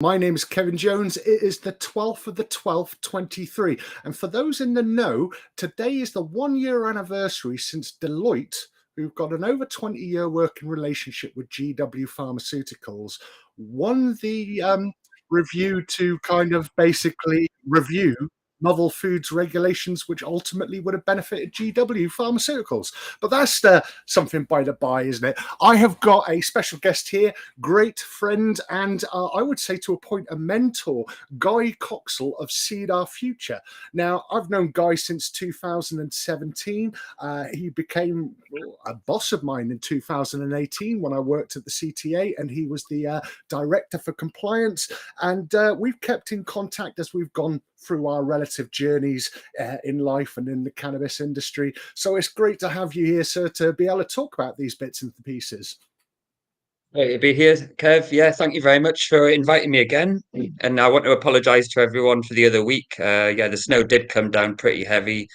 My name is Kevin Jones. It is the 12th of the 12th, 23. And for those in the know, today is the 1 year anniversary since Deloitte, who've got an over 20-year working relationship with GW Pharmaceuticals, won the review to kind of basically review novel foods regulations, which ultimately would have benefited GW Pharmaceuticals. But that's something by the by, isn't it? I have got a special guest here, great friend, and I would say to a point a mentor, Guy Coxall of Seed Our Future. Now, I've known Guy since 2017. He became a boss of mine in 2018 when I worked at the CTA, and he was the director for compliance. And we've kept in contact as we've gone through our relative journeys in life and in the cannabis industry. So it's great to have you here, sir, to be able to talk about these bits and pieces. Great to be here, Kev. Yeah, thank you very much for inviting me again. And I want to apologise to everyone for the other week. Yeah, the snow did come down pretty heavy,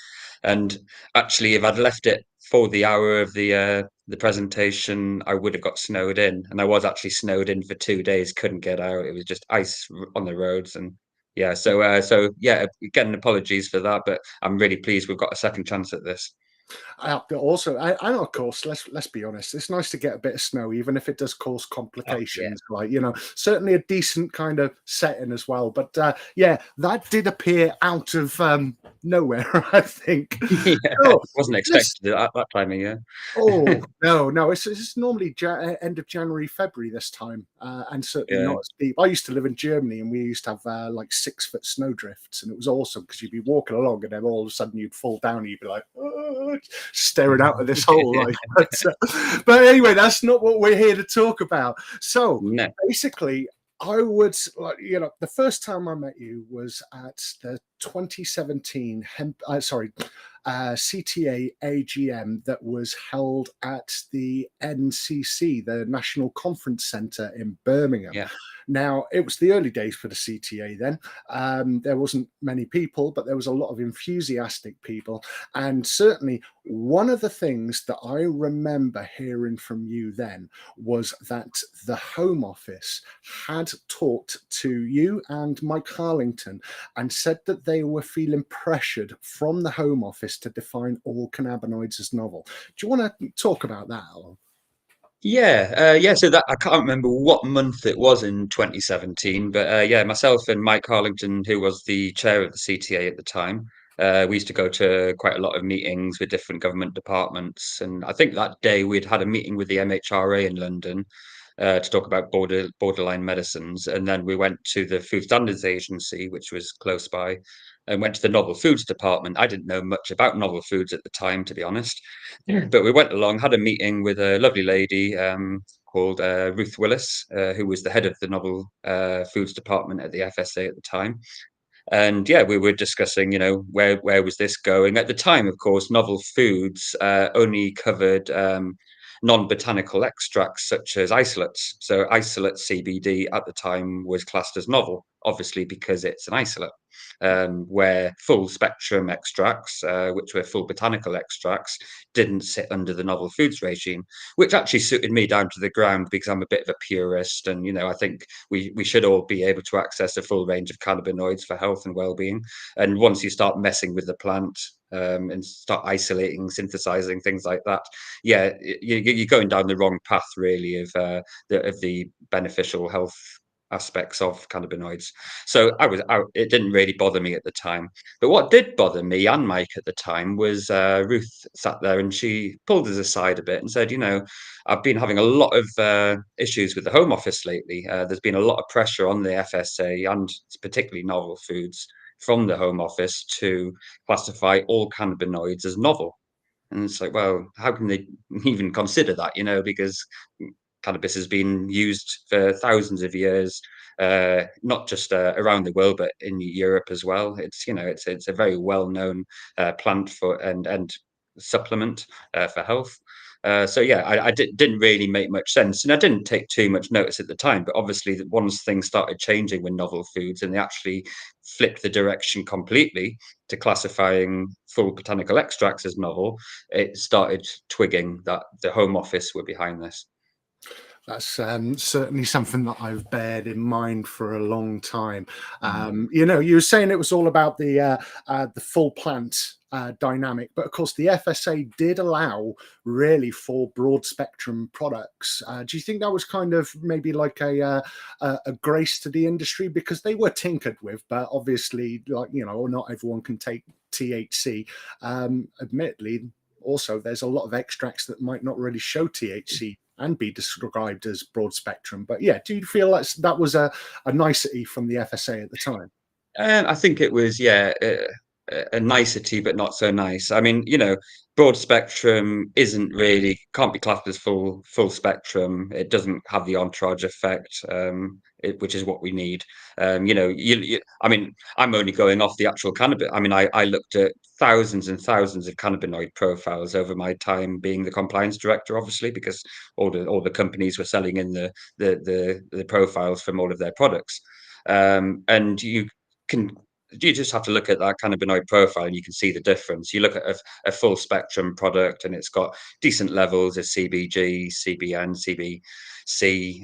and actually, if I'd left it for the hour of the presentation, I would have got snowed in. And I was actually snowed in for 2 days, couldn't get out. It was just ice on the roads, and yeah. So yeah, again, apologies for that, but I'm really pleased we've got a second chance at this. Also, and of course, let's be honest. It's nice to get a bit of snow, even if it does cause Oh, yeah. complications. Like certainly a decent kind of setting as well. But yeah, that did appear out of nowhere. I think. Yeah, Oh, wasn't let's expected it at that time of year. Oh no, it's normally end of January, February this time, and certainly Yeah. not as deep. I used to live in Germany, and we used to have like 6 foot snowdrifts, and it was awesome because you'd be walking along, and then all of a sudden you'd fall down, and you'd be like staring out of this hole, right? But anyway, that's not what we're here to talk about. So No. basically, I would like the first time I met you was at the 2017 CTA AGM that was held at the NCC, the National Conference Centre in Birmingham. Yeah. Now, it was the early days for the CTA then. There wasn't many people, but there was a lot of enthusiastic people. And certainly one of the things that I remember hearing from you then was that the Home Office had talked to you and Mike Harlington and said that they were feeling pressured from the Home Office to define all cannabinoids as novel. Do you want to talk about that, Alan? Yeah. So that I can't remember what month it was in 2017, but yeah, myself and Mike Harlington, who was the chair of the CTA at the time, we used to go to quite a lot of meetings with different government departments, and I think that day we'd had a meeting with the MHRA in London to talk about borderline medicines, and then we went to the Food Standards Agency, which was close by, and went to the novel foods department. I didn't know much about novel foods at the time, to be honest. But we went along, had a meeting with a lovely lady called Ruth Willis, who was the head of the novel foods department at the FSA at the time. And yeah, we were discussing, where was this going? At the time, of course, novel foods only covered non-botanical extracts such as isolates. So isolate CBD at the time was classed as novel, obviously because it's an isolate. Where full spectrum extracts, which were full botanical extracts, didn't sit under the novel foods regime, which actually suited me down to the ground because I'm a bit of a purist, and I think we should all be able to access a full range of cannabinoids for health and well-being. And once you start messing with the plant, and start isolating, synthesizing things like that, yeah, you're going down the wrong path, really, of the beneficial health aspects of cannabinoids. So it didn't really bother me at the time. But what did bother me and Mike at the time was Ruth sat there and she pulled us aside a bit and said, I've been having a lot of issues with the Home Office lately. There's been a lot of pressure on the FSA and particularly novel foods from the Home Office to classify all cannabinoids as novel. And it's like, well, how can they even consider that? Because cannabis has been used for thousands of years, not just around the world, but in Europe as well. It's a very well known plant for and supplement for health. So yeah, I didn't really make much sense, and I didn't take too much notice at the time. But obviously, once things started changing with novel foods, and they actually flipped the direction completely to classifying full botanical extracts as novel, it started twigging that the Home Office were behind this. That's certainly something that I've bared in mind for a long time. Mm. You were saying it was all about the full plant dynamic, but of course the FSA did allow really for broad spectrum products. Do you think that was kind of maybe like a grace to the industry, because they were tinkered with, but obviously, like, not everyone can take THC. Admittedly, also there's a lot of extracts that might not really show THC and be described as broad spectrum. But yeah, do you feel like that was a nicety from the FSA at the time? I think it was, yeah, a nicety, but not so nice. I mean, broad spectrum isn't really can't be classed as full spectrum. It doesn't have the entourage effect, which is what we need. I mean, I'm only going off the actual cannabis. I mean, I looked at thousands and thousands of cannabinoid profiles over my time being the compliance director, obviously, because all the companies were selling in the profiles from all of their products. And can you just have to look at that cannabinoid profile and you can see the difference. You look at a full spectrum product and it's got decent levels of CBG, CBN, CBC,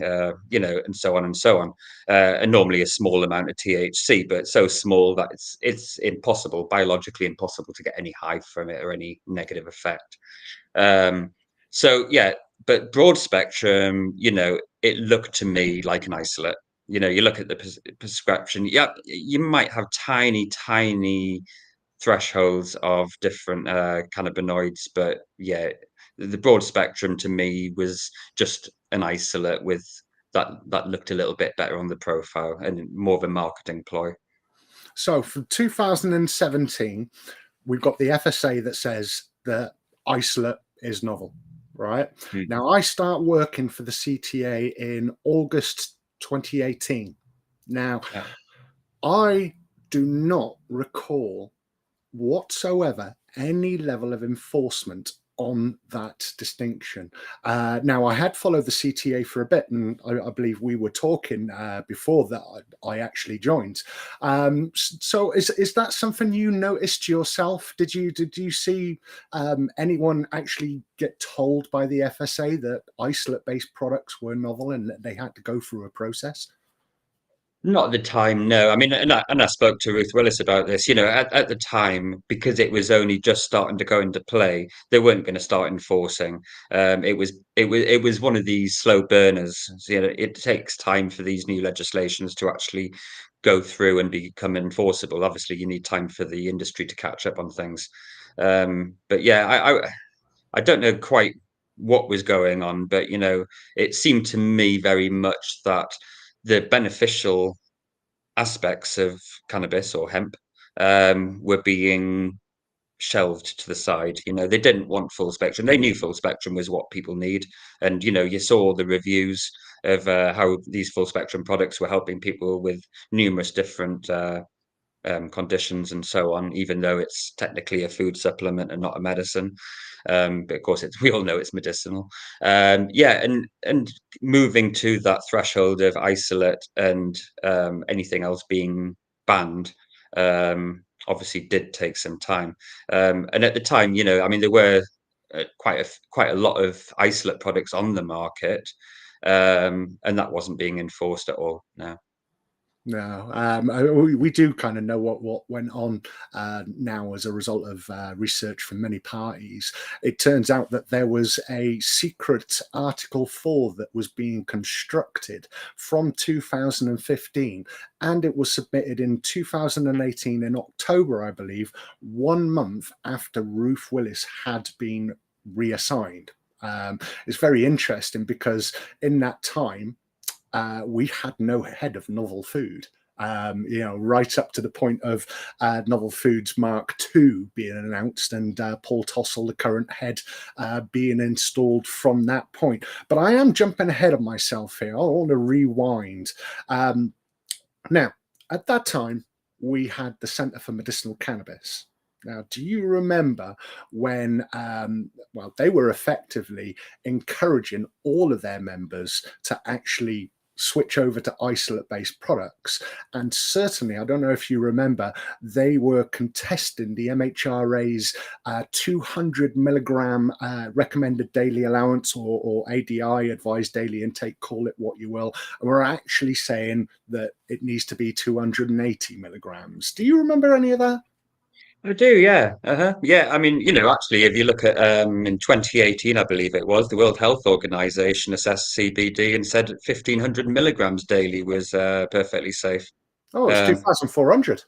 and so on and so on. And normally a small amount of THC, but so small that it's impossible, biologically impossible to get any high from it or any negative effect. So yeah, but broad spectrum, it looked to me like an isolate. You look at the prescription. Yeah, you might have tiny thresholds of different cannabinoids, but yeah, the broad spectrum to me was just an isolate with that looked a little bit better on the profile and more of a marketing ploy. So from 2017, we've got the FSA that says that isolate is novel, right? Mm. Now, I start working for the CTA in August 2018. Now, Yeah. I do not recall whatsoever any level of enforcement on that distinction. Now, I had followed the CTA for a bit, and I believe we were talking before that I actually joined. So, is that something you noticed yourself? Did you see anyone actually get told by the FSA that isolate-based products were novel and that they had to go through a process? Not at the time, no. I mean, and I spoke to Ruth Willis about this. At the time, because it was only just starting to go into play, they weren't going to start enforcing. It was one of these slow burners. So, it takes time for these new legislations to actually go through and become enforceable. Obviously, you need time for the industry to catch up on things. But yeah, I don't know quite what was going on, but it seemed to me very much that the beneficial aspects of cannabis or hemp were being shelved to the side. They didn't want full spectrum. They knew full spectrum was what people need, and you saw the reviews of how these full spectrum products were helping people with numerous different conditions and so on, even though it's technically a food supplement and not a medicine. But of course, we all know it's medicinal. Yeah, and moving to that threshold of isolate and anything else being banned, obviously did take some time. And at the time, I mean, there were quite a lot of isolate products on the market, and that wasn't being enforced at all. No. No, we do kind of know what went on now as a result of research from many parties. It turns out that there was a secret Article 4 that was being constructed from 2015, and it was submitted in 2018 in October, I believe, 1 month after Ruth Willis had been reassigned. It's very interesting because in that time, we had no head of novel food. Right up to the point of Novel Foods Mark II being announced and Paul Tossell, the current head, being installed from that point. But I am jumping ahead of myself here. I want to rewind. Now, at that time, we had the Centre for Medicinal Cannabis. Now, do you remember when, they were effectively encouraging all of their members to actually switch over to isolate-based products. And certainly, I don't know if you remember, they were contesting the MHRA's 200 milligram recommended daily allowance, or ADI, advised daily intake, call it what you will. And we're actually saying that it needs to be 280 milligrams. Do you remember any of that? I do, yeah. Yeah, I mean, actually, if you look at in 2018, I believe it was, the World Health Organization assessed CBD and said 1,500 milligrams daily was perfectly safe. Oh, it's Um, 2,400. It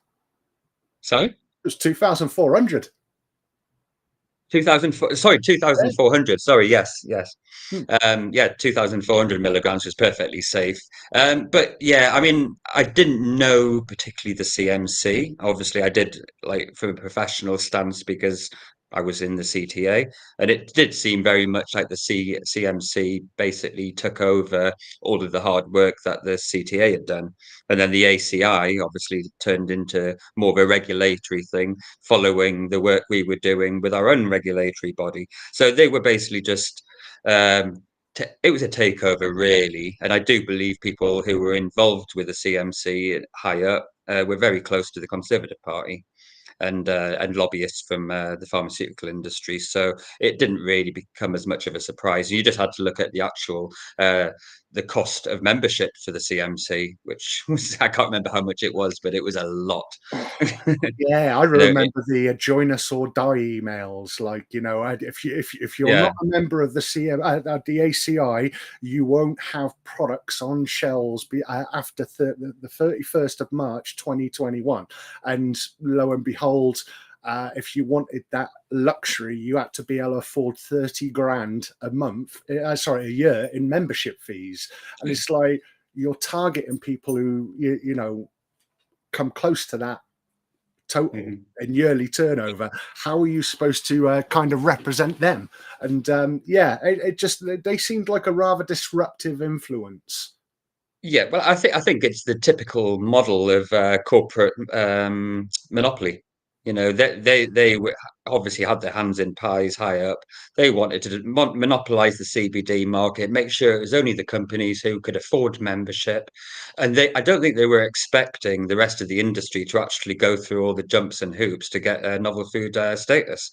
sorry? was 2,400. 2004, sorry, 2,400. Sorry, yes. Hmm. Yeah, 2,400 milligrams was perfectly safe. But yeah, I mean, I didn't know particularly the CMC. Obviously, I did, like, from a professional stance, because I was in the CTA, and it did seem very much like the CMC basically took over all of the hard work that the CTA had done. And then the ACI obviously turned into more of a regulatory thing, following the work we were doing with our own regulatory body. So they were basically just, it was a takeover, really. And I do believe people who were involved with the CMC high up were very close to the Conservative Party and lobbyists from the pharmaceutical industry. So it didn't really become as much of a surprise. You just had to look at the actual the cost of membership for the CMC, which was, I can't remember how much it was, but it was a lot. Yeah, I You know, remember the join us or die emails. Like, if you're yeah. not a member of the the ACI, you won't have products on shelves after the 31st of March 2021. And lo and behold, if you wanted that luxury, you had to be able to afford 30 grand a month, a year, in membership fees. And it's like, you're targeting people who come close to that total Mhm. and yearly turnover. How are you supposed to kind of represent them? And it just, they seemed like a rather disruptive influence. Yeah, well, I think it's the typical model of corporate monopoly. Obviously had their hands in pies high up. They wanted to monopolize the CBD market, make sure it was only the companies who could afford membership, and I don't think they were expecting the rest of the industry to actually go through all the jumps and hoops to get a novel food status.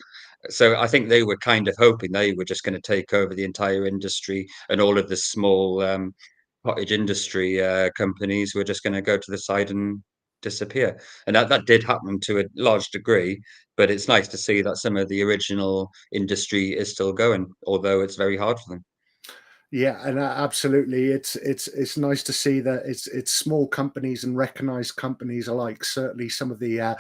So I think they were kind of hoping they were just going to take over the entire industry, and all of the small cottage industry companies were just going to go to the side and disappear. And that did happen to a large degree, but it's nice to see that some of the original industry is still going, although it's very hard for them. Yeah, and absolutely, it's nice to see that it's small companies and recognized companies alike. Certainly, some of the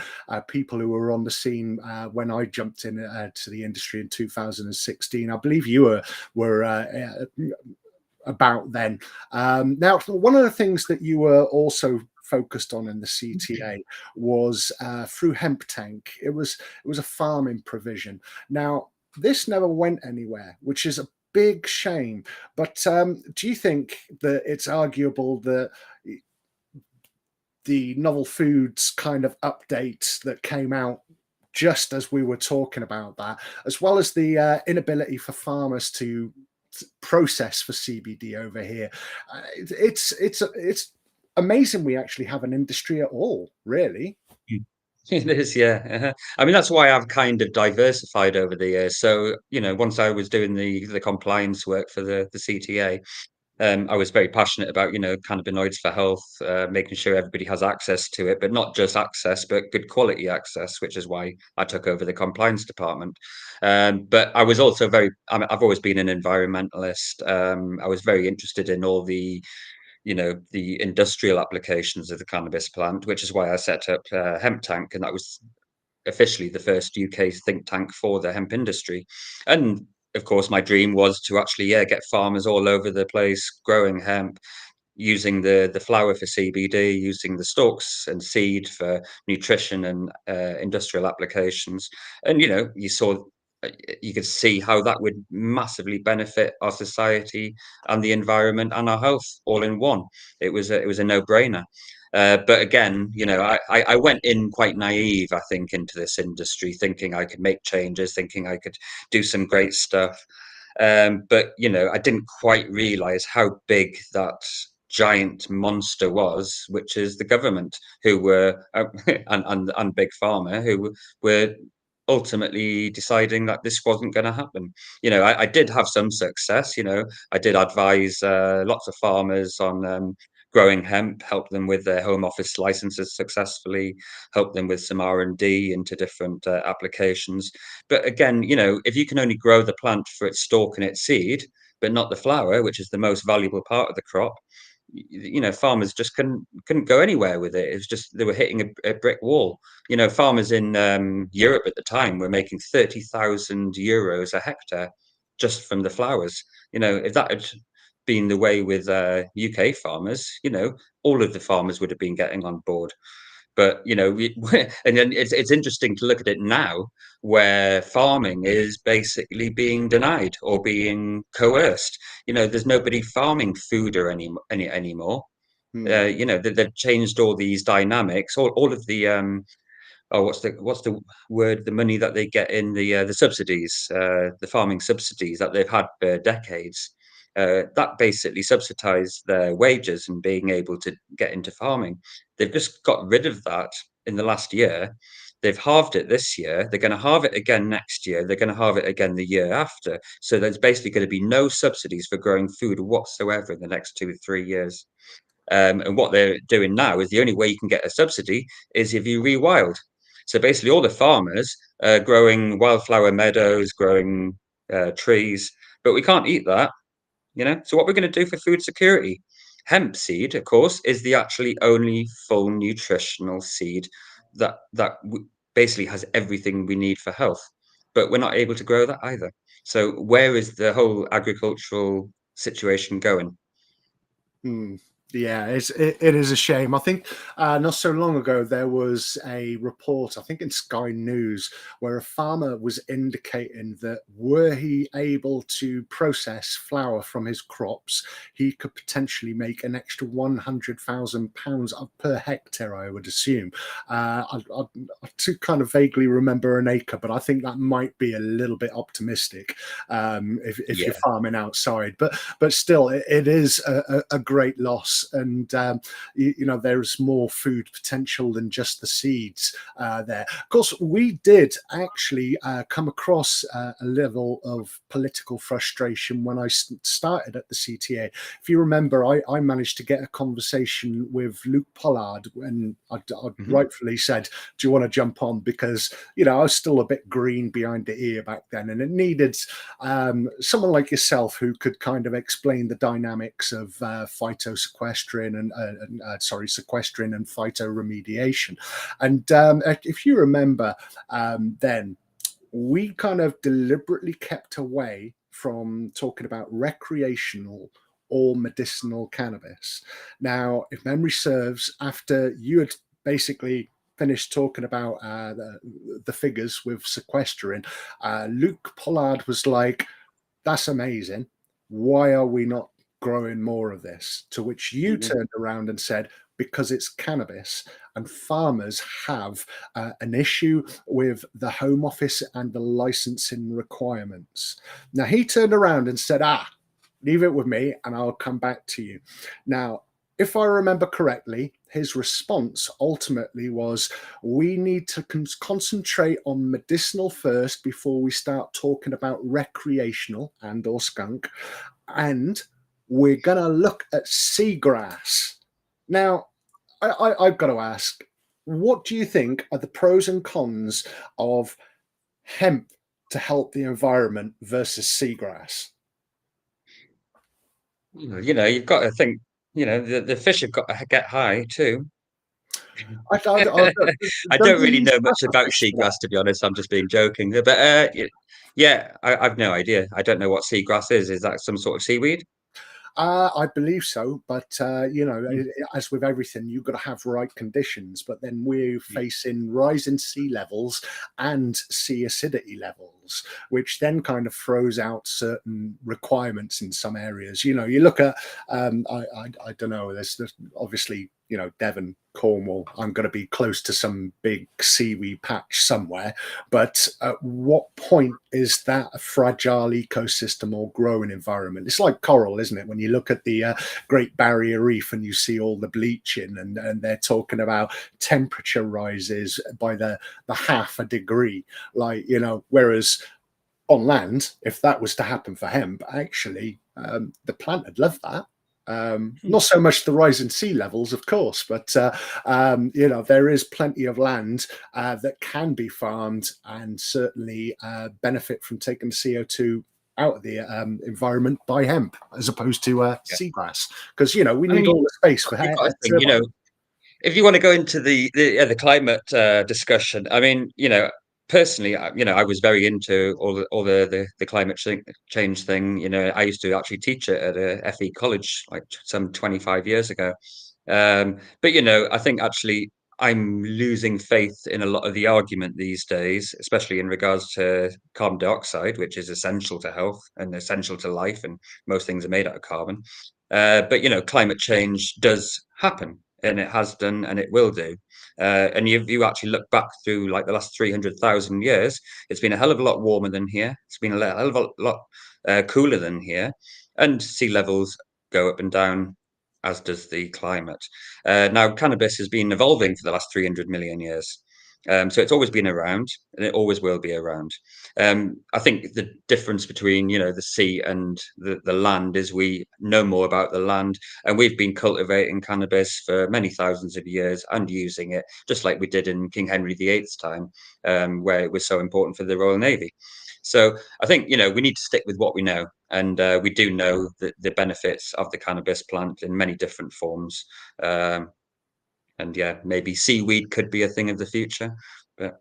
people who were on the scene when I jumped in to the industry in 2016. I believe you were about then. Now, one of the things that you were also focused on in the CTA was through Hemp Tank. It was a farming provision. Now, this never went anywhere, which is a big shame. But do you think that it's arguable that the novel foods kind of update that came out just as we were talking about that, as well as the inability for farmers to process for CBD over here, it's amazing we actually have an industry at all, really. Mm. It is, yeah. I mean, that's why I've kind of diversified over the years. So, once I was doing the compliance work for the CTA, I was very passionate about, cannabinoids for health, making sure everybody has access to it, but not just access, but good quality access, which is why I took over the compliance department. But I was also I've always been an environmentalist. I was very interested in all the industrial applications of the cannabis plant, which is why I set up Hemp Tank, and that was officially the first UK think tank for the hemp industry. And of course, my dream was to actually, yeah, get farmers all over the place growing hemp, using the flower for CBD, using the stalks and seed for nutrition and industrial applications. And you could see how that would massively benefit our society and the environment and our health all in one. It was a no-brainer. But again, I went in quite naive, I think, into this industry, thinking I could make changes, thinking I could do some great stuff. But I didn't quite realize how big that giant monster was, which is the government, who were and big pharma, who were ultimately deciding that this wasn't going to happen. I did have some success. I did advise lots of farmers on growing hemp, help them with their home office licenses successfully, help them with some R&D into different applications. But again, if you can only grow the plant for its stalk and its seed, but not the flower, which is the most valuable part of the crop, farmers just couldn't go anywhere with it. It was just they were hitting a brick wall. Farmers in Europe at the time were making 30,000 euros a hectare just from the flowers. If that had been the way with UK farmers, all of the farmers would have been getting on board. But and then it's interesting to look at it now, where farming is basically being denied or being coerced. There's nobody farming food or anymore. They've changed all these dynamics, all of the what's the word? The money that they get in the subsidies, the farming subsidies that they've had for decades. That basically subsidised their wages and being able to get into farming. They've just got rid of that in the last year. They've halved it this year. They're going to halve it again next year. They're going to halve it again the year after. So there's basically going to be no subsidies for growing food whatsoever in the next 2 or 3 years. And what they're doing now is the only way you can get a subsidy is if you rewild. So basically, all the farmers are growing wildflower meadows, growing trees, but we can't eat that. So what we're going to do for food security? Hemp seed, of course, is the actually only full nutritional seed that basically has everything we need for health, but we're not able to grow that either. So where is the whole agricultural situation going? Yeah, it is a shame. I think not so long ago there was a report, I think in Sky News, where a farmer was indicating that were he able to process flour from his crops, he could potentially make an extra £100,000 per hectare, I would assume. I do kind of vaguely remember an acre, but I think that might be a little bit optimistic if you're farming outside. But still, it is a great loss. And there's more food potential than just the seeds there. Of course, we did actually come across a level of political frustration when I started at the CTA. If you remember, I managed to get a conversation with Luke Pollard, and I rightfully said, do you want to jump on? Because I was still a bit green behind the ear back then, and it needed someone like yourself who could kind of explain the dynamics of phytosequestration and sequestering and phytoremediation. And if you remember, then we kind of deliberately kept away from talking about recreational or medicinal cannabis. Now, if memory serves, after you had basically finished talking about the figures with sequestering, Luke Pollard was like, that's amazing. Why are we not growing more of this? To which you turned around and said, because it's cannabis and farmers have an issue with the Home Office and the licensing requirements. Now, he turned around and said, leave it with me and I'll come back to you. Now, if I remember correctly, his response ultimately was, we need to concentrate on medicinal first before we start talking about recreational and or skunk. And we're going to look at seagrass. Now, I've got to ask, what do you think are the pros and cons of hemp to help the environment versus seagrass? You've got to think, the fish have got to get high too. I I don't really know much about seagrass, to be honest. I'm just being joking. But I've no idea. I don't know what seagrass is. Is that some sort of seaweed? I believe so, but as with everything, you've got to have right conditions. But then we're facing rising sea levels and sea acidity levels, which then kind of throws out certain requirements in some areas. You look at I don't know. There's obviously Devon, Cornwall, I'm going to be close to some big seaweed patch somewhere. But at what point is that a fragile ecosystem or growing environment? It's like coral, isn't it? When you look at the Great Barrier Reef and you see all the bleaching, and they're talking about temperature rises by the half a degree, whereas on land, if that was to happen for hemp, actually, the plant would love that. Not so much the rise in sea levels, of course, but there is plenty of land that can be farmed and certainly benefit from taking CO2 out of the environment by hemp as opposed to seagrass, because we need all the space for hemp. If you want to go into the climate discussion, I mean, personally, I was very into all the climate change thing. I used to actually teach it at a FE college like some 25 years ago. But I think actually I'm losing faith in a lot of the argument these days, especially in regards to carbon dioxide, which is essential to health and essential to life, and most things are made out of carbon. But climate change does happen, and it has done, and it will do. And you actually look back through like the last 300,000 years, it's been a hell of a lot warmer than here. It's been a hell of a lot cooler than here, and sea levels go up and down, as does the climate. Now, cannabis has been evolving for the last 300 million years. So it's always been around, and it always will be around. I think the difference between the sea and the land is we know more about the land, and we've been cultivating cannabis for many thousands of years and using it, just like we did in King Henry VIII's time, where it was so important for the Royal Navy. So I think we need to stick with what we know, and we do know the benefits of the cannabis plant in many different forms. And yeah, maybe seaweed could be a thing of the future, but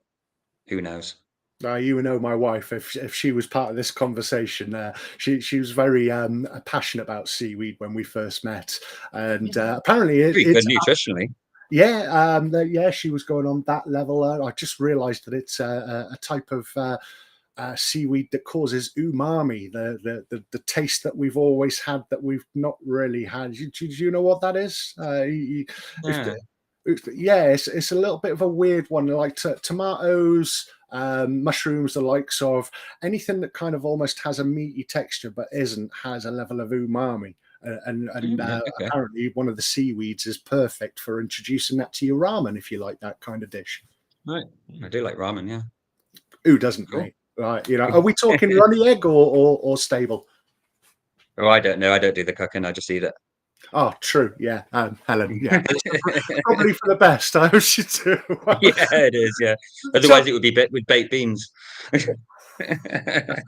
who knows? You know my wife, if she was part of this conversation, she was very passionate about seaweed when we first met, and apparently Pretty good nutritionally. Yeah, she was going on that level. I just realised that it's a type of seaweed that causes umami, the taste that we've always had that we've not really had. Do you know what that is? It's a little bit of a weird one, like tomatoes, mushrooms, the likes of anything that kind of almost has a meaty texture but has a level of umami. Apparently one of the seaweeds is perfect for introducing that to your ramen if you like that kind of dish. Right, I do like ramen. Yeah, who doesn't, mate? Right, are we talking runny egg or stable? Oh, I don't know. I don't do the cooking. I just eat it. Oh, true. Yeah, Helen. Yeah, probably for the best. I hope she too. Yeah, it is. Yeah, otherwise it would be with baked beans. Nothing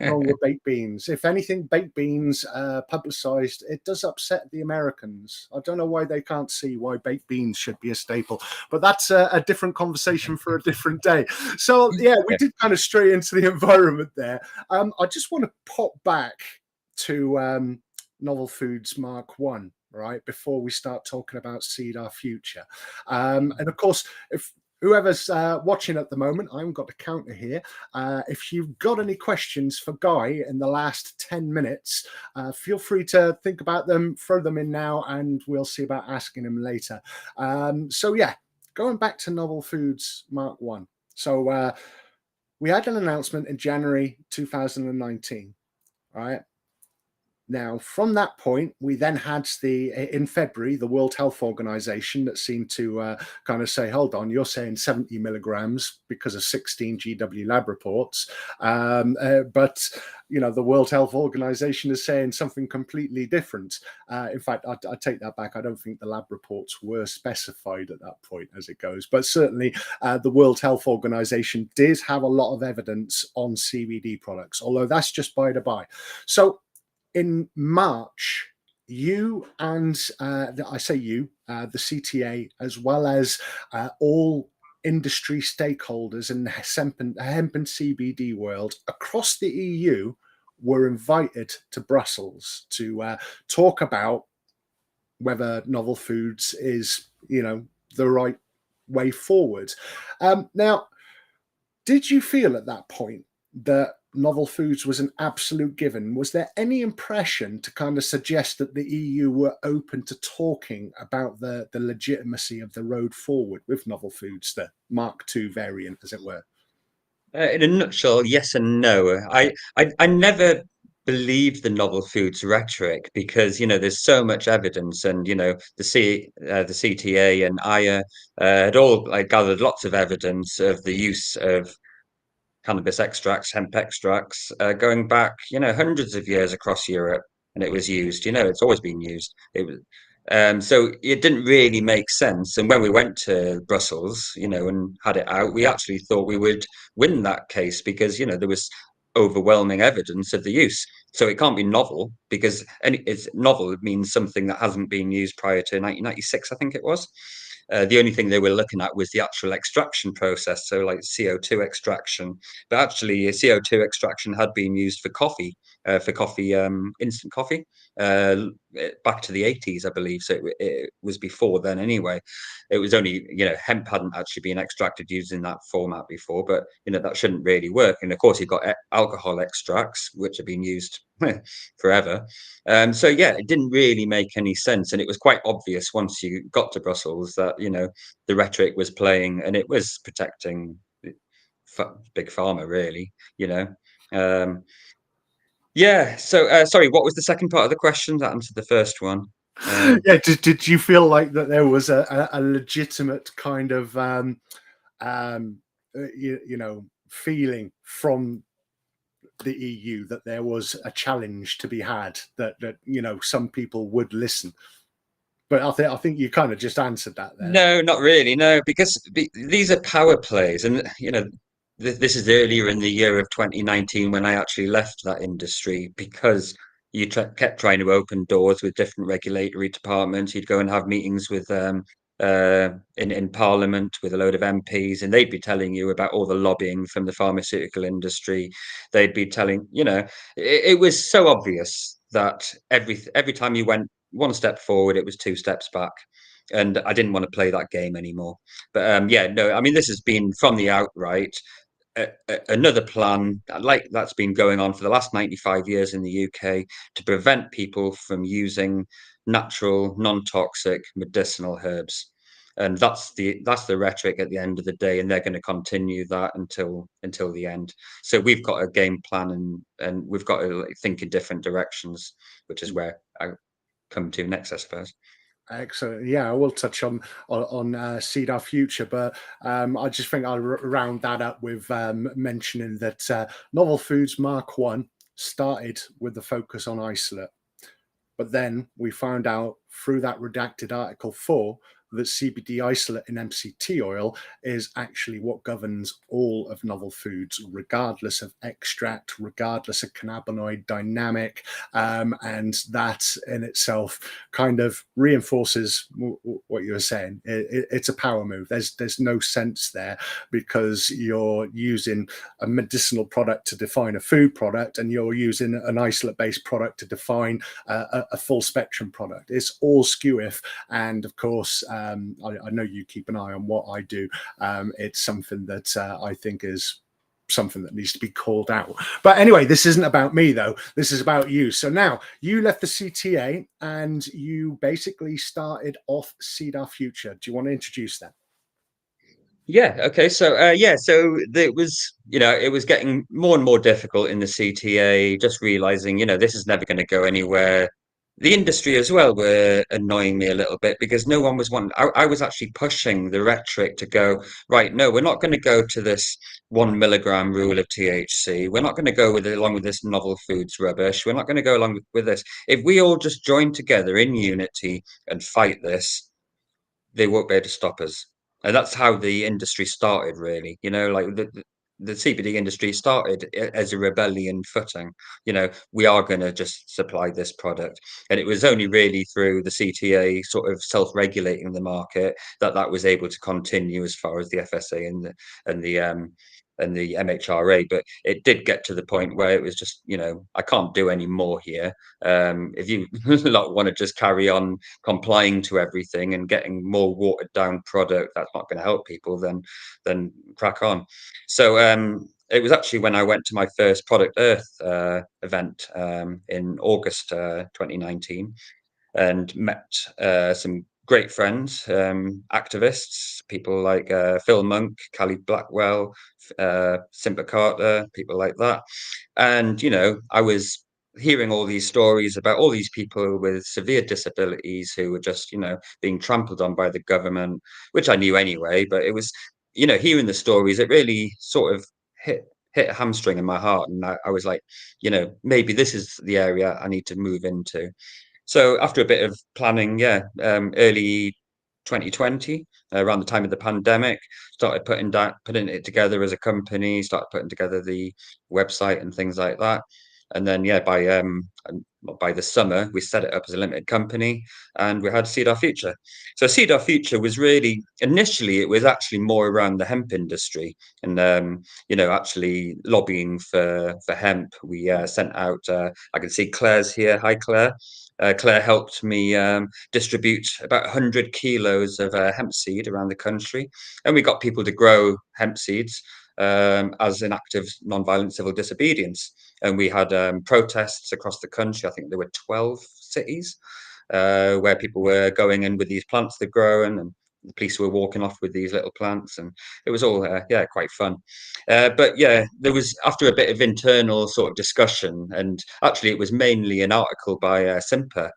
wrong with baked beans. If anything, baked beans publicised, it does upset the Americans. I don't know why they can't see why baked beans should be a staple, but that's a different conversation for a different day. So yeah, we did kind of stray into the environment there. I just want to pop back to Novel Foods Mark 1. Right before we start talking about Seed Our Future, and of course, if whoever's watching at the moment, I haven't got the counter here. If you've got any questions for Guy in the last 10 minutes, feel free to think about them, throw them in now, and we'll see about asking them later. So yeah, going back to Novel Foods Mark 1. So we had an announcement in January 2019, right? Now, from that point, we then had in February, the World Health Organization that seemed to kind of say, hold on, you're saying 70 milligrams because of 16 GW lab reports. But, the World Health Organization is saying something completely different. In fact, I take that back. I don't think the lab reports were specified at that point as it goes. But certainly the World Health Organization did have a lot of evidence on CBD products, although that's just by the by. So, in March, you and I say you, the CTA, as well as all industry stakeholders in the hemp and CBD world across the EU were invited to Brussels to talk about whether novel foods is, the right way forward. Now, did you feel at that point that novel foods was an absolute given, was there any impression to kind of suggest that the EU were open to talking about the legitimacy of the road forward with novel foods, the Mark II variant, as it were? In a nutshell, yes and no. I never believed the novel foods rhetoric because there's so much evidence, and the CTA and IA had all gathered lots of evidence of the use of cannabis extracts, hemp extracts, going back, hundreds of years across Europe, and it was used. It's always been used. It was, so it didn't really make sense. And when we went to Brussels, and had it out, we actually thought we would win that case because, there was overwhelming evidence of the use. So it can't be novel because it's novel. It means something that hasn't been used prior to 1996, I think it was. The only thing they were looking at was the actual extraction process, so like CO2 extraction. But actually, CO2 extraction had been used for coffee, instant coffee, back to the 80s, I believe. So it was before then anyway. It was only, hemp hadn't actually been extracted using that format before, but, that shouldn't really work. And of course, you've got alcohol extracts, which have been used forever. So yeah, it didn't really make any sense, and it was quite obvious once you got to Brussels that the rhetoric was playing, and it was protecting big pharma, really. Um, yeah. So sorry, what was the second part of the question? That answered the first one. Yeah, did you feel like that there was a legitimate kind of feeling from the EU that there was a challenge to be had, that some people would listen? But I think you kind of just answered that there. No, not really. No, because these are power plays, and this is earlier in the year of 2019 when I actually left that industry because you kept trying to open doors with different regulatory departments. You'd go and have meetings with in Parliament with a load of MPs, and they'd be telling you about all the lobbying from the pharmaceutical industry. They'd be telling, it was so obvious that every time you went one step forward, it was two steps back, and I didn't want to play that game anymore. But yeah, no, I mean, this has been from the outright another plan like that's been going on for the last 95 years in the UK to prevent people from using natural, non-toxic medicinal herbs. And that's the rhetoric at the end of the day, and they're going to continue that until the end. So we've got a game plan, and we've got to think in different directions, which is where I come to next, I suppose. Excellent. Yeah, I will touch on Seed Our Future, but I just think I'll round that up with mentioning that Novel Foods Mark One started with the focus on isolate, but then we found out through that redacted Article 4 that CBD isolate in MCT oil is actually what governs all of novel foods, regardless of extract, regardless of cannabinoid dynamic. And that in itself kind of reinforces what you were saying. It's a power move. There's no sense there because you're using a medicinal product to define a food product, and you're using an isolate-based product to define a full spectrum product. It's all skew-if, and of course, I know you keep an eye on what I do. It's something that I think is something that needs to be called out. But anyway, this isn't about me though. This is about you. So now you left the CTA and you basically started off Seed Our Future. Do you want to introduce that? Yeah. Okay. So yeah. So it was getting more and more difficult in the CTA. Just realizing, this is never going to go anywhere. The industry as well were annoying me a little bit because no one was wanting. I was actually pushing the rhetoric to go right. No, we're not going to go to this 1 milligram rule of THC. We're not going to go along with this novel foods rubbish. We're not going to go along with this. If we all just join together in unity and fight this, they won't be able to stop us. And that's how the industry started, really. Like the CBD industry started as a rebellion footing. We are going to just supply this product. And it was only really through the CTA sort of self-regulating the market that was able to continue as far as the FSA and the MHRA. But it did get to the point where it was just, I can't do any more here. If you want to just carry on complying to everything and getting more watered down product that's not going to help people, then crack on. So it was actually when I went to my first Product Earth event in August 2019, and met some great friends, activists, people like Phil Monk, Callie Blackwell, Simba Carter, people like that. And, I was hearing all these stories about all these people with severe disabilities who were just, being trampled on by the government, which I knew anyway, but it was, hearing the stories, it really sort of hit a hamstring in my heart. And I was like, maybe this is the area I need to move into. So after a bit of planning, yeah, early 2020, around the time of the pandemic, started putting it together as a company, started putting together the website and things like that. And then, yeah, by the summer, we set it up as a limited company, and we had Seed Our Future. So Seed Our Future was really, initially, it was actually more around the hemp industry, and actually lobbying for hemp. We sent out. I can see Claire's here. Hi, Claire. Claire helped me distribute about 100 kilos of hemp seed around the country, and we got people to grow hemp seeds as an act of non-violent civil disobedience. And we had protests across the country. I think there were 12 cities where people were going in with these plants they've grown, and the police were walking off with these little plants, and it was all quite fun. But yeah, there was, after a bit of internal sort of discussion, and actually it was mainly an article by Simpa,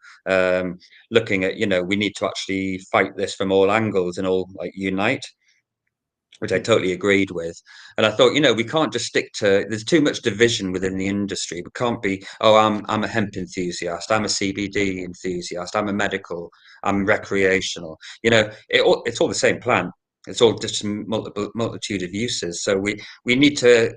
looking at, we need to actually fight this from all angles and all like unite, which I totally agreed with. And I thought, we can't just stick to, there's too much division within the industry. We can't be, oh, I'm a hemp enthusiast, I'm a CBD enthusiast, I'm a medical, I'm recreational. It's all the same plant. It's all just a multitude of uses. So we need to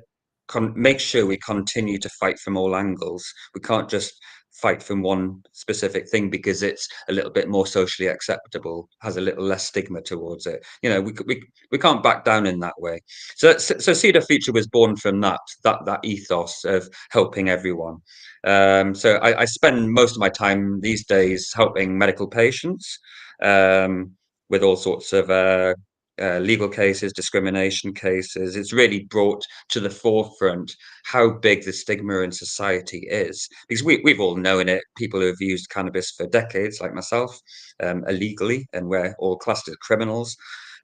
make sure we continue to fight from all angles. We can't just fight from one specific thing because it's a little bit more socially acceptable, has a little less stigma towards it. We can't back down in that way. So Seed Our Future was born from that ethos of helping everyone. So I spend most of my time these days helping medical patients with all sorts of legal cases, discrimination cases. It's really brought to the forefront how big the stigma in society is, because we've all known it. People who have used cannabis for decades, like myself, illegally, and we're all classed as criminals.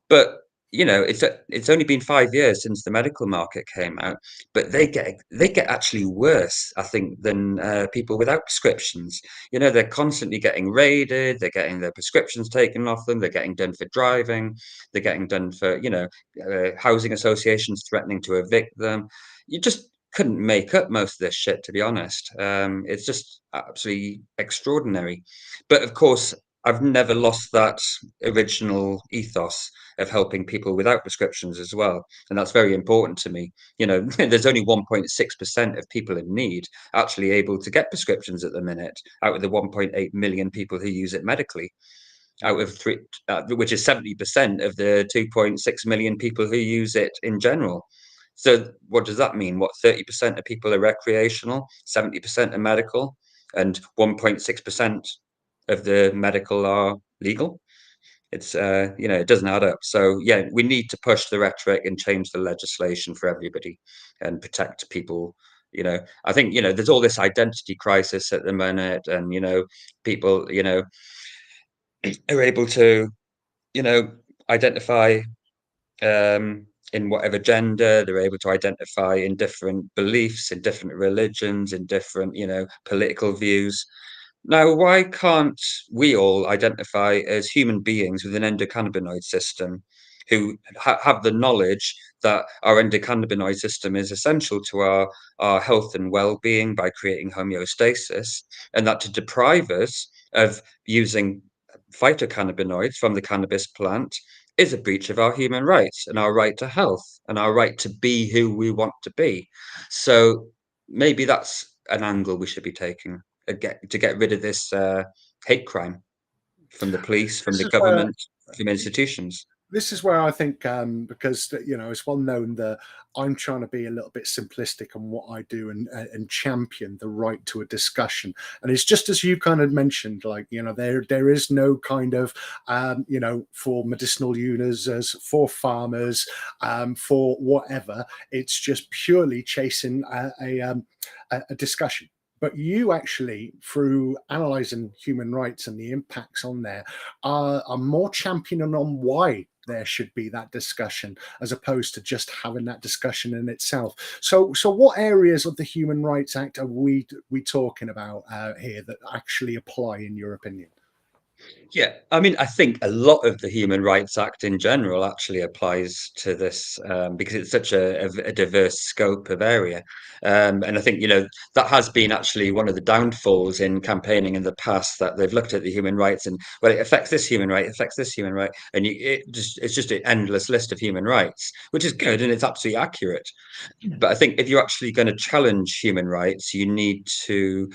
But it's only been 5 years since the medical market came out, but they get actually worse, I think, than people without prescriptions. They're constantly getting raided, they're getting their prescriptions taken off them, they're getting done for driving, they're getting done for housing associations threatening to evict them. You just couldn't make up most of this shit, to be honest. It's just absolutely extraordinary. But of course, I've never lost that original ethos of helping people without prescriptions as well. And that's very important to me. There's only 1.6% of people in need actually able to get prescriptions at the minute out of the 1.8 million people who use it medically, out of three, which is 70% of the 2.6 million people who use it in general. So what does that mean? What, 30% of people are recreational, 70% are medical, and 1.6% of the medical are legal? It's it doesn't add up. So yeah, we need to push the rhetoric and change the legislation for everybody and protect people. I think there's all this identity crisis at the minute, and people are able to identify in whatever gender. They're able to identify in different beliefs, in different religions, in different political views. Now, why can't we all identify as human beings with an endocannabinoid system who have the knowledge that our endocannabinoid system is essential to our health and well-being by creating homeostasis, and that to deprive us of using phytocannabinoids from the cannabis plant is a breach of our human rights and our right to health and our right to be who we want to be. So maybe that's an angle we should be taking to get rid of this hate crime from the police, from This the is where government, from institutions. this is where I think, because it's well known that I'm trying to be a little bit simplistic on what I do and champion the right to a discussion. And it's just as you kind of mentioned, like there is no kind of for medicinal users, for farmers, for whatever. It's just purely chasing a discussion. But you actually, through analysing human rights and the impacts on there, are more championing on why there should be that discussion as opposed to just having that discussion in itself. So what areas of the Human Rights Act are we talking about here that actually apply in your opinion? Yeah, I mean, I think a lot of the Human Rights Act in general actually applies to this because it's such a diverse scope of area. And I think, that has been actually one of the downfalls in campaigning in the past, that they've looked at the human rights and, well, it affects this human right, it affects this human right. And it's just an endless list of human rights, which is good and it's absolutely accurate. But I think if you're actually going to challenge human rights, you need to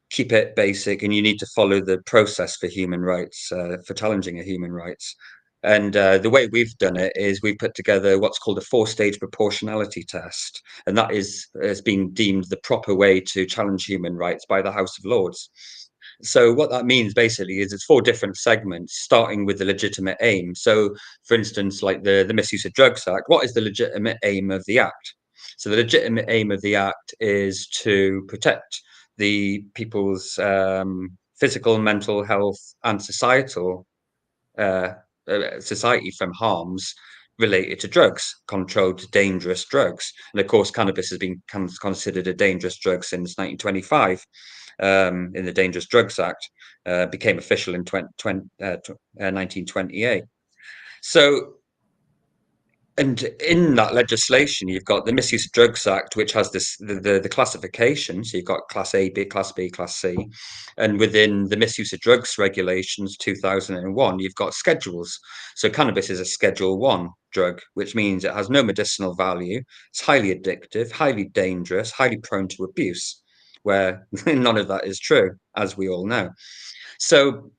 keep it basic and you need to follow the process for human rights, for challenging a human rights. And the way we've done it is we put together what's called a four-stage proportionality test. And that has been deemed the proper way to challenge human rights by the House of Lords. So what that means basically is it's four different segments, starting with the legitimate aim. So, for instance, like the Misuse of Drugs Act, what is the legitimate aim of the Act? So the legitimate aim of the Act is to protect the people's physical, mental health, and uh, society from harms related to drugs, controlled dangerous drugs. And of course, cannabis has been considered a dangerous drug since 1925 in the Dangerous Drugs Act, became official in 1928. So, and in that legislation, you've got the Misuse of Drugs Act, which has the classification. So you've got Class A, B, Class B, Class C, and within the Misuse of Drugs Regulations 2001, you've got schedules. So cannabis is a Schedule 1 drug, which means it has no medicinal value. It's highly addictive, highly dangerous, highly prone to abuse, where none of that is true, as we all know. So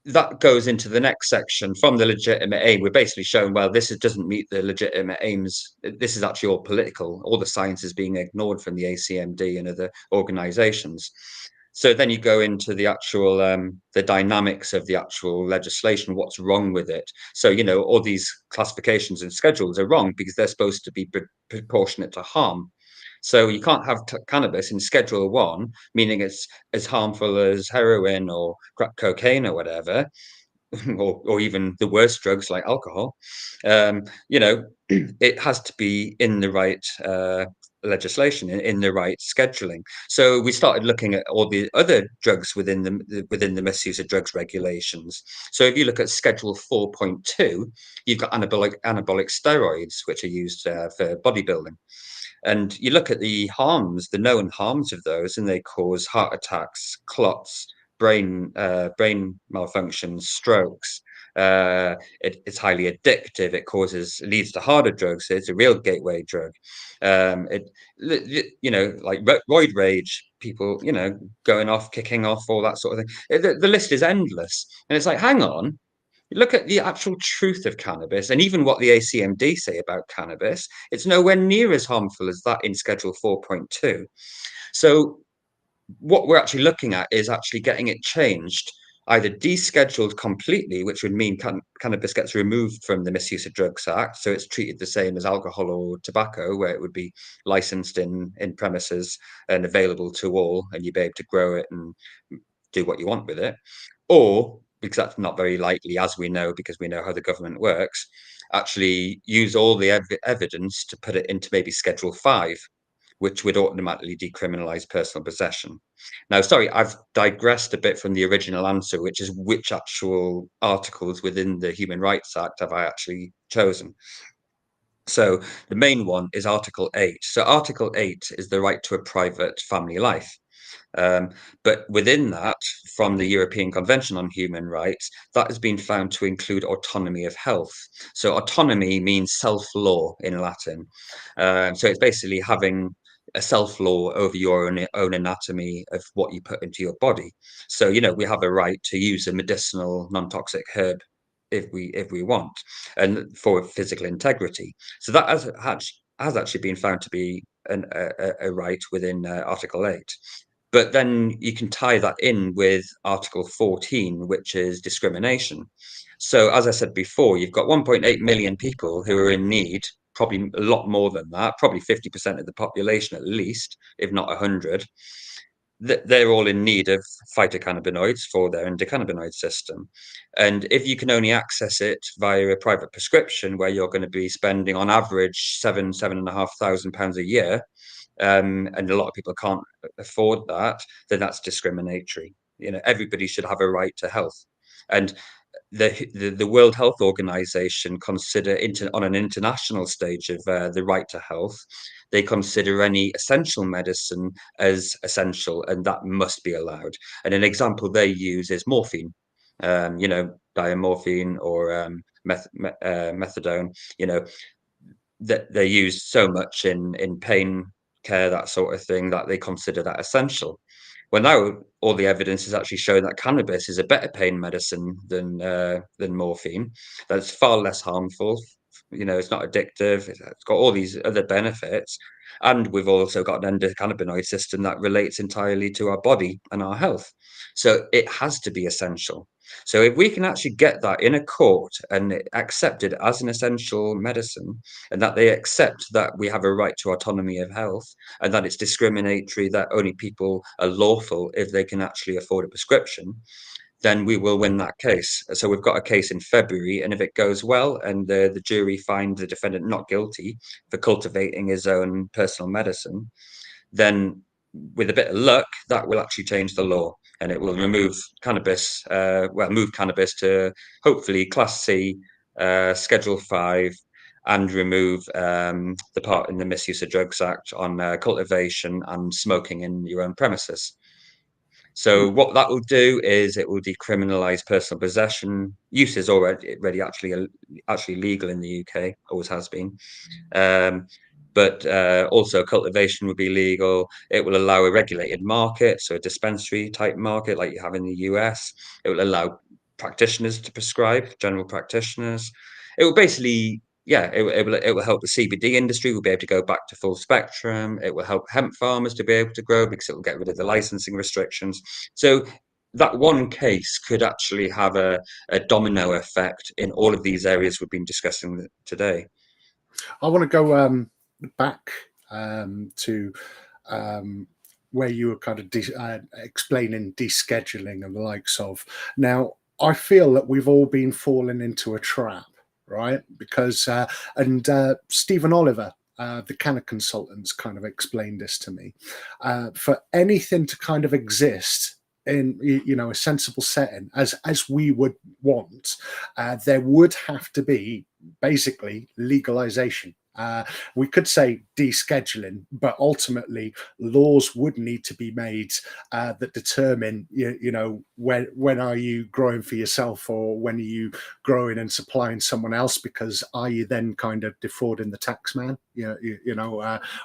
that goes into the next section from the legitimate aim. We're basically showing, well, doesn't meet the legitimate aims. This is actually all political. All the science is being ignored from the ACMD and other organizations. So then you go into the actual the dynamics of the actual legislation. What's wrong with it? So all these classifications and schedules are wrong because they're supposed to be proportionate to harm. So you can't have cannabis in Schedule 1, meaning it's as harmful as heroin or crack cocaine or whatever, or even the worst drugs like alcohol. It has to be in the right legislation, in the right scheduling. So we started looking at all the other drugs within the misuse of drugs regulations. So if you look at Schedule 4.2, you've got anabolic steroids, which are used for bodybuilding. And you look at the harms, the known harms of those, and they cause heart attacks, clots, brain malfunctions, strokes. It's highly addictive. It leads to harder drugs. It's a real gateway drug. Like roid rage, people, going off, kicking off, all that sort of thing. The list is endless. And it's like, hang on, look at the actual truth of cannabis and even what the ACMD say about cannabis. It's nowhere near as harmful as that in Schedule 4.2. So what we're actually looking at is actually getting it changed, either descheduled completely, which would mean cannabis gets removed from the Misuse of Drugs Act. So it's treated the same as alcohol or tobacco, where it would be licensed in premises and available to all, and you'd be able to grow it and do what you want with it. Or, because that's not very likely, as we know, because we know how the government works, actually use all the evidence to put it into maybe Schedule 5, which would automatically decriminalize personal possession. Now, sorry, I've digressed a bit from the original answer, which is which actual articles within the Human Rights Act have I actually chosen. So the main one is Article 8. So Article 8 is the right to a private family life. But within that, from the European Convention on Human Rights, that has been found to include autonomy of health. So autonomy means self-law in Latin. So it's basically having a self-law over your own anatomy of what you put into your body. So, we have a right to use a medicinal non-toxic herb. if we want, and for physical integrity. So that has actually been found to be a right within Article 8. But then you can tie that in with Article 14, which is discrimination. So, as I said before, you've got 1.8 million people who are in need, probably a lot more than that, probably 50% of the population at least, if not 100. They're all in need of phytocannabinoids for their endocannabinoid system. And if you can only access it via a private prescription, where you're going to be spending on average £7,500 a year, and a lot of people can't afford that, then that's discriminatory. Everybody should have a right to health. And the World Health Organization consider on an international stage of the right to health, they consider any essential medicine as essential, and that must be allowed. And an example they use is morphine, diamorphine or methadone. That they use so much in pain care, that sort of thing, that they consider that essential. Well, now all the evidence is actually showing that cannabis is a better pain medicine than morphine. That's far less harmful. It's not addictive. It's got all these other benefits, and we've also got an endocannabinoid system that relates entirely to our body and our health. So it has to be essential. So if we can actually get that in a court and accept it as an essential medicine, and that they accept that we have a right to autonomy of health, and that it's discriminatory that only people are lawful if they can actually afford a prescription, then we will win that case. So we've got a case in February, and if it goes well and the jury find the defendant not guilty for cultivating his own personal medicine, then with a bit of luck, that will actually change the law, and it will remove cannabis, move cannabis to hopefully Class C, Schedule 5, and remove the part in the Misuse of Drugs Act on cultivation and smoking in your own premises. So what that will do is it will decriminalise personal possession. Use is already actually legal in the UK, always has been. But also cultivation would be legal. It will allow a regulated market, so a dispensary type market like you have in the US. It will allow practitioners to prescribe, general practitioners. It will basically, it will help the CBD industry. We'll be able to go back to full spectrum. It will help hemp farmers to be able to grow, because it will get rid of the licensing restrictions. So that one case could actually have a domino effect in all of these areas we've been discussing today. I want to go back to where you were kind of explaining descheduling and the likes of. Now, I feel that we've all been falling into a trap, right? Because Stephen Oliver, the Canna Consultants, kind of explained this to me. For anything to kind of exist in a sensible setting as we would want, there would have to be basically legalization. We could say descheduling, but ultimately laws would need to be made that determine, when are you growing for yourself, or when are you growing and supplying someone else? Because are you then kind of defrauding the tax man,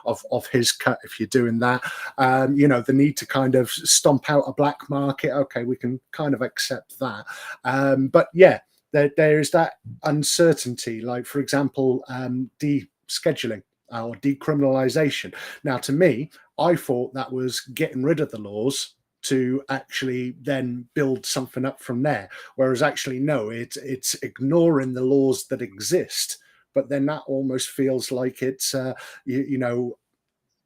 of his cut if you're doing that? The need to kind of stomp out a black market. Okay, we can kind of accept that. But yeah, there is that uncertainty. Like, for example, descheduling or decriminalization. Now, to me, I thought that was getting rid of the laws to actually then build something up from there. Whereas actually, no, it's ignoring the laws that exist. But then that almost feels like it's,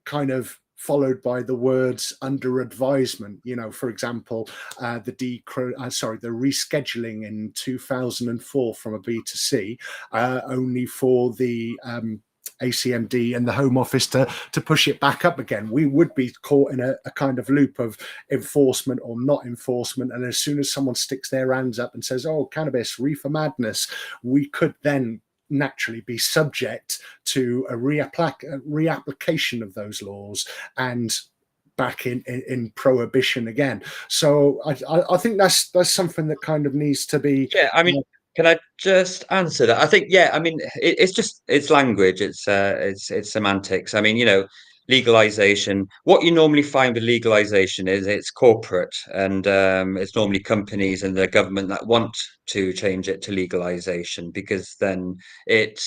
kind of followed by the words under advisement. For example, the rescheduling in 2004 from a B to C, only for the ACMD and the Home Office to push it back up again. We would be caught in a kind of loop of enforcement or not enforcement. And as soon as someone sticks their hands up and says, oh, cannabis, reefer madness, we could then naturally be subject to a reapplication of those laws and back in prohibition again. So I think that's something that kind of needs to be. Yeah, I mean, can I just answer that? I think, yeah, I mean, it's language, it's semantics. I mean, Legalization. What you normally find with legalization is it's corporate, and it's normally companies and the government that want to change it to legalization, because then it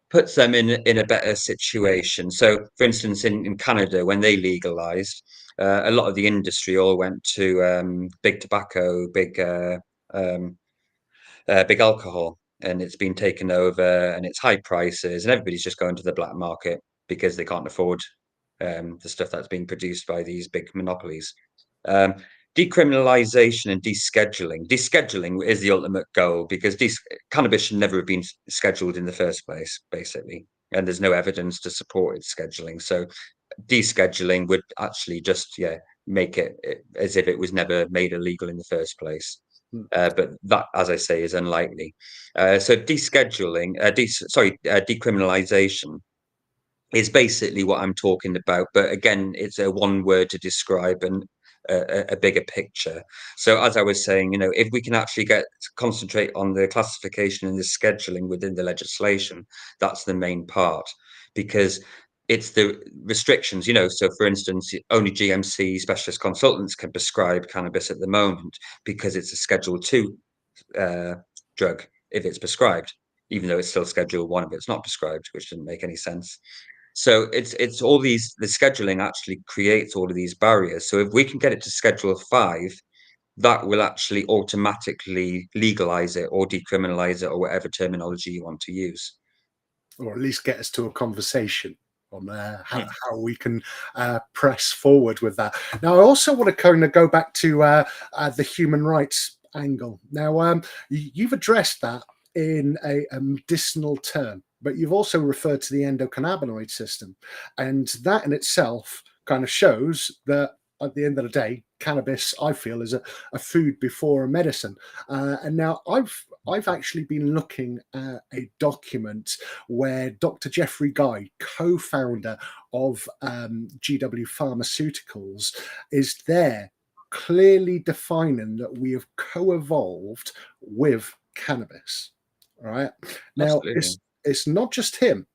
puts them in a better situation. So, for instance, in Canada, when they legalized, a lot of the industry all went to big tobacco, um, big alcohol, and it's been taken over, and it's high prices, and everybody's just going to the black market because they can't afford the stuff that's being produced by these big monopolies. Um, Decriminalization and descheduling. Descheduling is the ultimate goal, because cannabis should never have been scheduled in the first place, basically, and there's no evidence to support its scheduling. So descheduling would actually just, yeah, make it as if it was never made illegal in the first place. Hmm. But that, as I say, is unlikely. So descheduling, decriminalization is basically what I'm talking about. But again, it's a one word to describe and a bigger picture. So as I was saying, if we can actually concentrate on the classification and the scheduling within the legislation, that's the main part, because it's the restrictions. So for instance, only GMC specialist consultants can prescribe cannabis at the moment, because it's a Schedule 2 drug if it's prescribed, even though it's still Schedule 1 if it's not prescribed, which didn't make any sense. So it's all these, the scheduling actually creates all of these barriers. So if we can get it to Schedule 5, that will actually automatically legalize it or decriminalize it, or whatever terminology you want to use. Or at least get us to a conversation on Hmm. how we can press forward with that. Now, I also want to kind of go back to the human rights angle. Now, you've addressed that in a medicinal term, but you've also referred to the endocannabinoid system, and that in itself kind of shows that at the end of the day, cannabis, I feel, is a food before a medicine. And now I've actually been looking at a document where Dr. Jeffrey Guy, co-founder of GW Pharmaceuticals, is there clearly defining that we have co-evolved with cannabis. Right now, Absolutely. it's not just him,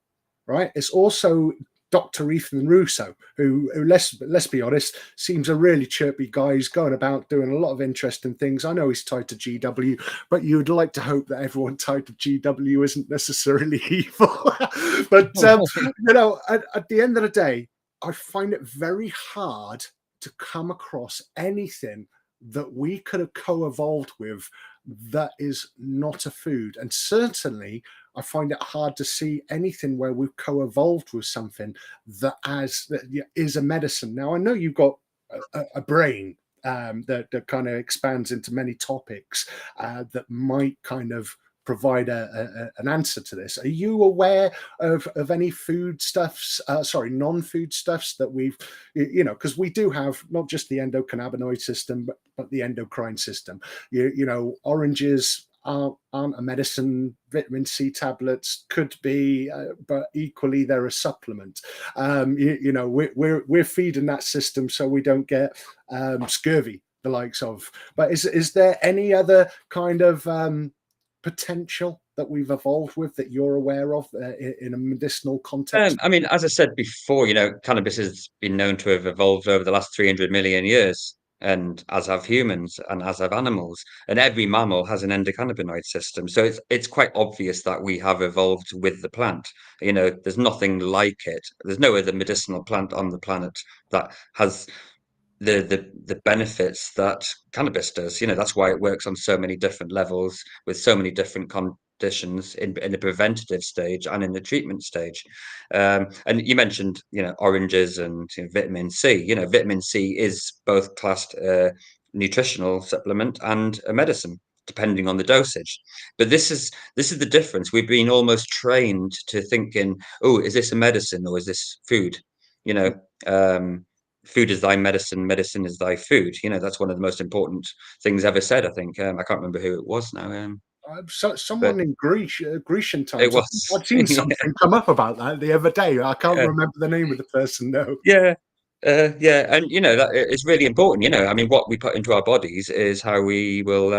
right? It's also Dr. Ethan Russo, who let's be honest, seems a really chirpy guy. He's going about doing a lot of interesting things. I know he's tied to GW, but you'd like to hope that everyone tied to GW isn't necessarily evil. But at the end of the day, I find it very hard to come across anything that we could have co-evolved with that is not a food. And certainly I find it hard to see anything where we've co-evolved with something that is a medicine. Now, I know you've got a brain that kind of expands into many topics that might kind of provide an answer to this. Are you aware of any foodstuffs, non-food stuffs that we've, because we do have not just the endocannabinoid system, but the endocrine system. Oranges aren't a medicine. Vitamin C tablets could be, but equally they're a supplement. We're feeding that system so we don't get scurvy, the likes of. But is there any other kind of potential that we've evolved with that you're aware of in a medicinal context? I mean, as I said before, cannabis has been known to have evolved over the last 300 million years, and as have humans and as have animals. And every mammal has an endocannabinoid system. So it's quite obvious that we have evolved with the plant. There's nothing like it. There's no other medicinal plant on the planet that has the benefits that cannabis does. That's why it works on so many different levels with so many different conditions in the preventative stage and in the treatment stage. And you mentioned, oranges and vitamin C. Vitamin C is both classed a nutritional supplement and a medicine, depending on the dosage. But this is the difference. We've been almost trained to thinking, oh, is this a medicine or is this food? You know, food is thy medicine, medicine is thy food. That's one of the most important things ever said, I think. I can't remember who it was now. Someone But in Grecian it times. was. I'd seen something come up about that the other day. I can't Yeah, remember the name of the person. No. yeah, yeah. And that it's really important. I mean, what we put into our bodies is how we will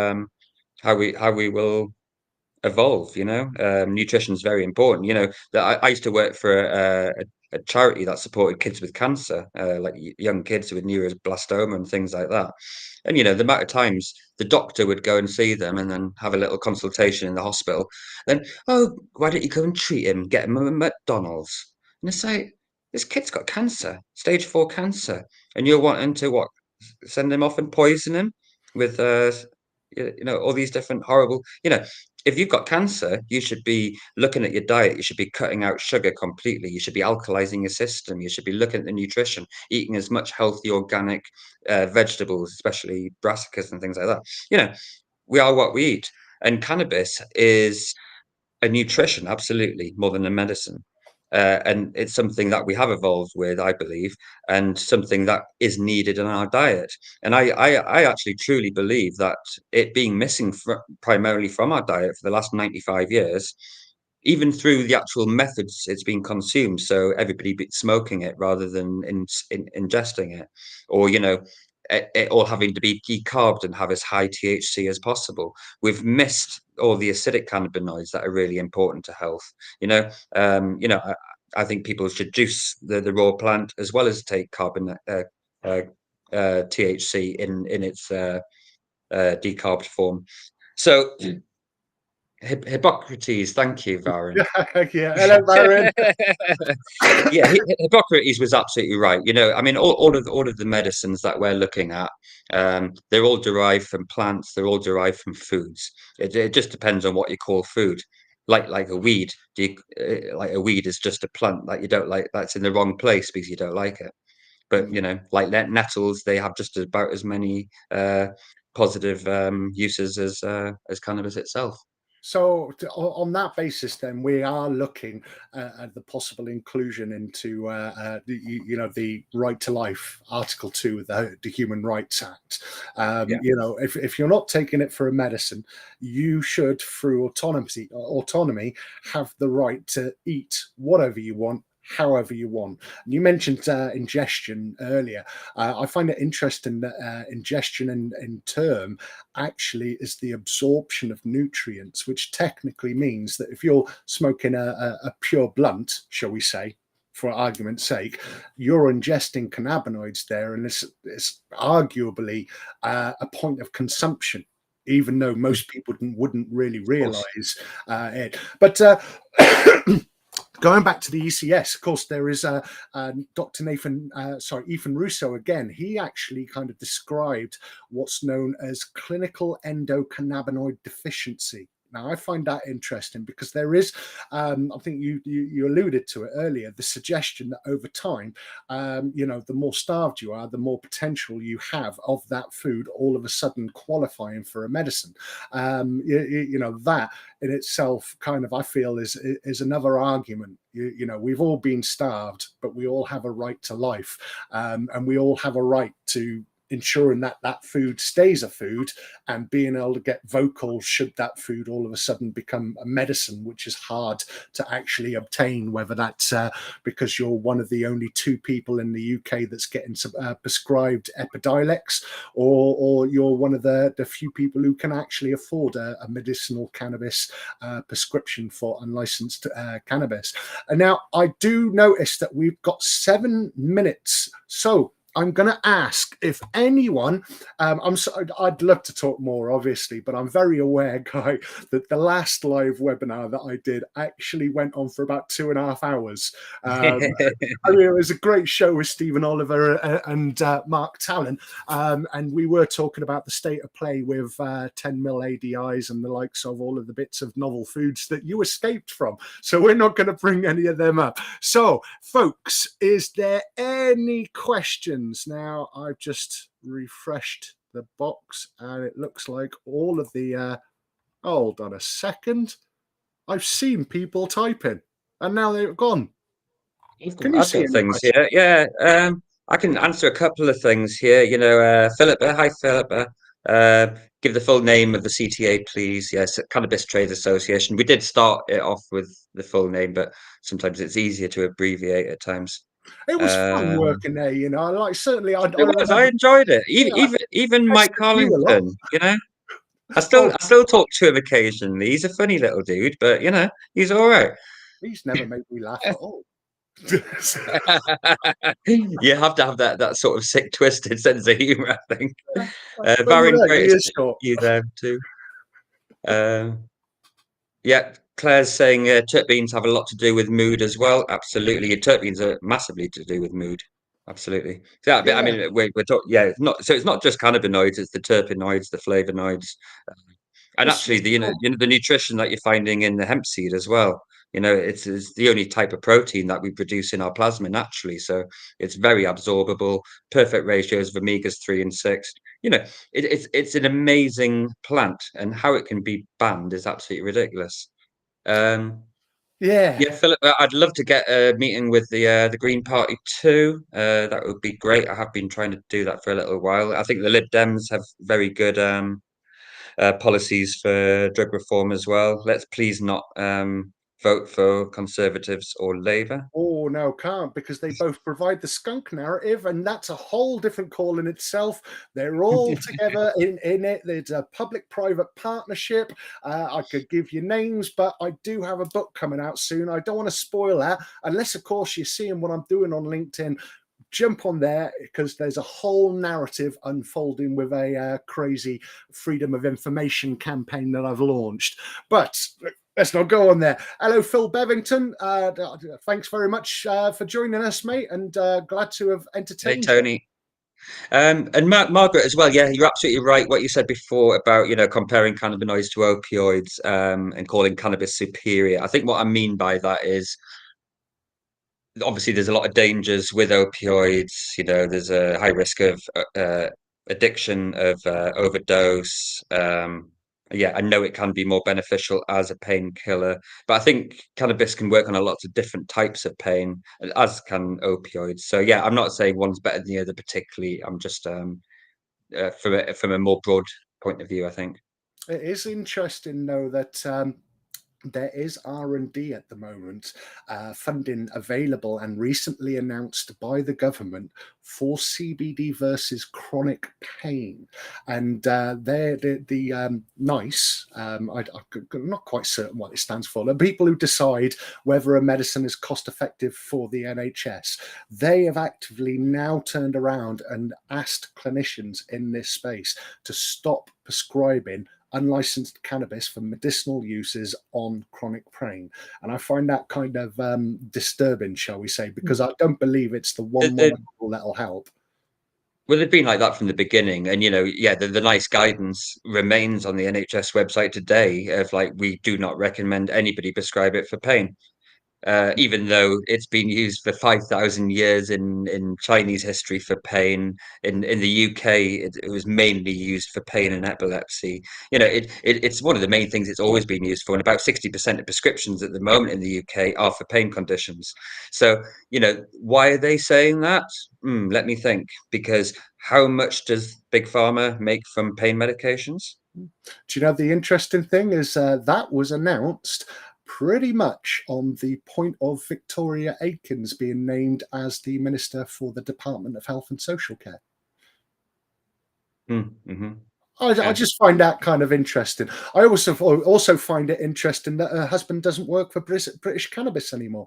evolve. Nutrition is very important. That I used to work for a charity that supported kids with cancer, like young kids with neuroblastoma and things like that. And the amount of times the doctor would go and see them and then have a little consultation in the hospital. Then, oh, why don't you go and treat him, get him a McDonald's? And it's like, this kid's got cancer, stage 4 cancer, and you're wanting to what? Send him off and poison him with all these different horrible. If you've got cancer, you should be looking at your diet. You should be cutting out sugar completely. You should be alkalizing your system. You should be looking at the nutrition, eating as much healthy organic vegetables, especially brassicas and things like that. We are what we eat, and cannabis is a nutrition, absolutely, more than a medicine. And it's something that we have evolved with, I believe, and something that is needed in our diet. And I actually truly believe that it being missing primarily from our diet for the last 95 years, even through the actual methods it's been consumed, so everybody be smoking it rather than ingesting it, or it all having to be decarbed and have as high THC as possible. We've missed all the acidic cannabinoids that are really important to health. I think people should juice the raw plant as well as take THC in its decarbed form. So Hippocrates, thank you, Varun. Yeah, hello, Baron. Yeah, Hippocrates was absolutely right. I mean, all of the medicines that we're looking at, they're all derived from plants. They're all derived from foods. It just depends on what you call food. Like a weed, like a weed is just a plant that you don't like. That's in the wrong place because you don't like it. But like nettles, they have just about as many positive uses as cannabis itself. So on that basis, then we are looking at the possible inclusion into the Right to Life, Article 2 of the Human Rights Act. Yeah. If you're not taking it for a medicine, you should, through autonomy, have the right to eat whatever you want, however you want. And you mentioned ingestion earlier. I find it interesting that ingestion in term actually is the absorption of nutrients, which technically means that if you're smoking a pure blunt, shall we say, for argument's sake, you're ingesting cannabinoids there, and it's arguably a point of consumption, even though most people wouldn't really realize it. But going back to the ECS, of course, there is Dr. Ethan Russo again. He actually kind of described what's known as clinical endocannabinoid deficiency. Now, I find that interesting because there is, I think you alluded to it earlier, the suggestion that over time, the more starved you are, the more potential you have of that food all of a sudden qualifying for a medicine. That in itself kind of, I feel, is another argument. We've all been starved, but we all have a right to life, and we all have a right to ensuring that that food stays a food, and being able to get vocal should that food all of a sudden become a medicine, which is hard to actually obtain, whether that's because you're one of the only 2 people in the UK that's getting prescribed Epidiolex, or you're one of the few people who can actually afford a medicinal cannabis prescription for unlicensed cannabis. And now I do notice that we've got 7 minutes, so I'm going to ask if anyone, I'd love to talk more, obviously, but I'm very aware, Guy, that the last live webinar that I did actually went on for about 2.5 hours. I mean, it was a great show with Stephen Oliver and Mark Talon, and we were talking about the state of play with 10 mil ADIs and the likes of all of the bits of novel foods that you escaped from. So we're not going to bring any of them up. So, folks, is there any questions? Now, I've just refreshed the box and it looks like all of the hold on a second, I've seen people typing and now they've gone. Can you see things here? Yeah, I can answer a couple of things here. Philippa, hi Philippa. Give the full name of the CTA, please. Yes, Cannabis Trades Association. We did start it off with the full name, but sometimes it's easier to abbreviate at times. It was fun working there, I enjoyed it. Even Mike You a lot. Carlington, Oh, I still talk to him occasionally. He's a funny little dude, but he's all right. he's never made me laugh at all. You have to have that sort of sick, twisted sense of humor, I think. When you're Varian, there, great he to is see short. you there too. Yeah, Claire's saying terpenes have a lot to do with mood as well. Absolutely, terpenes are massively to do with mood. Absolutely. Yeah, I Yeah, mean, we're talking. Yeah, it's not. So it's not just cannabinoids; it's the terpenoids, the flavonoids, and actually the the nutrition that you're finding in the hemp seed as well. It's the only type of protein that we produce in our plasma naturally, so it's very absorbable. Perfect ratios of omegas 3 and 6. It's an amazing plant, and how it can be banned is absolutely ridiculous. Um, yeah. yeah, Philip, I'd love to get a meeting with the Green Party too. That would be great. I have been trying to do that for a little while. I think the Lib Dems have very good policies for drug reform as well. Let's please not vote for Conservatives or Labour. Oh no, can't, because they both provide the skunk narrative, and that's a whole different call in itself. They're all together in it. There's a public-private partnership. I could give you names, but I do have a book coming out soon. I don't want to spoil that, unless, of course, you're seeing what I'm doing on LinkedIn. Jump on there, because there's a whole narrative unfolding with a crazy freedom of information campaign that I've launched. But let's not go on there. Hello, Phil Bevington. Thanks very much for joining us, mate, and glad to have Hey, entertained you. Tony. And Margaret as well. Yeah, you're absolutely right. What you said before about comparing cannabinoids to opioids and calling cannabis superior. I think what I mean by that is obviously there's a lot of dangers with opioids. There's a high risk of addiction, of overdose. Yeah, I know it can be more beneficial as a painkiller, but I think cannabis can work on a lot of different types of pain, as can opioids. So yeah, I'm not saying one's better than the other particularly. I'm just from a more broad point of view, I think. It is interesting, though, that there is R&D at the moment, funding available and recently announced by the government for CBD versus chronic pain. And they're the NICE, I'm not quite certain what it stands for, the people who decide whether a medicine is cost effective for the NHS. They have actively now turned around and asked clinicians in this space to stop prescribing unlicensed cannabis for medicinal uses on chronic pain. And I find that kind of disturbing, shall we say, because I don't believe it's the one It, molecule that'll help. Well, they've been like that from the beginning, and yeah, the nice guidance remains on the NHS website today of like we do not recommend anybody prescribe it for pain. Even though it's been used for 5,000 years in Chinese history for pain. In the UK, it was mainly used for pain and epilepsy. It's one of the main things it's always been used for, and about 60% of prescriptions at the moment in the UK are for pain conditions. So, why are they saying that? Let me think. Because how much does Big Pharma make from pain medications? Do you know the interesting thing is that was announced pretty much on the point of Victoria Aikens being named as the Minister for the Department of Health and Social Care. Mm-hmm. I Yeah. just find that kind of interesting. I also find it interesting that her husband doesn't work for British Cannabis anymore.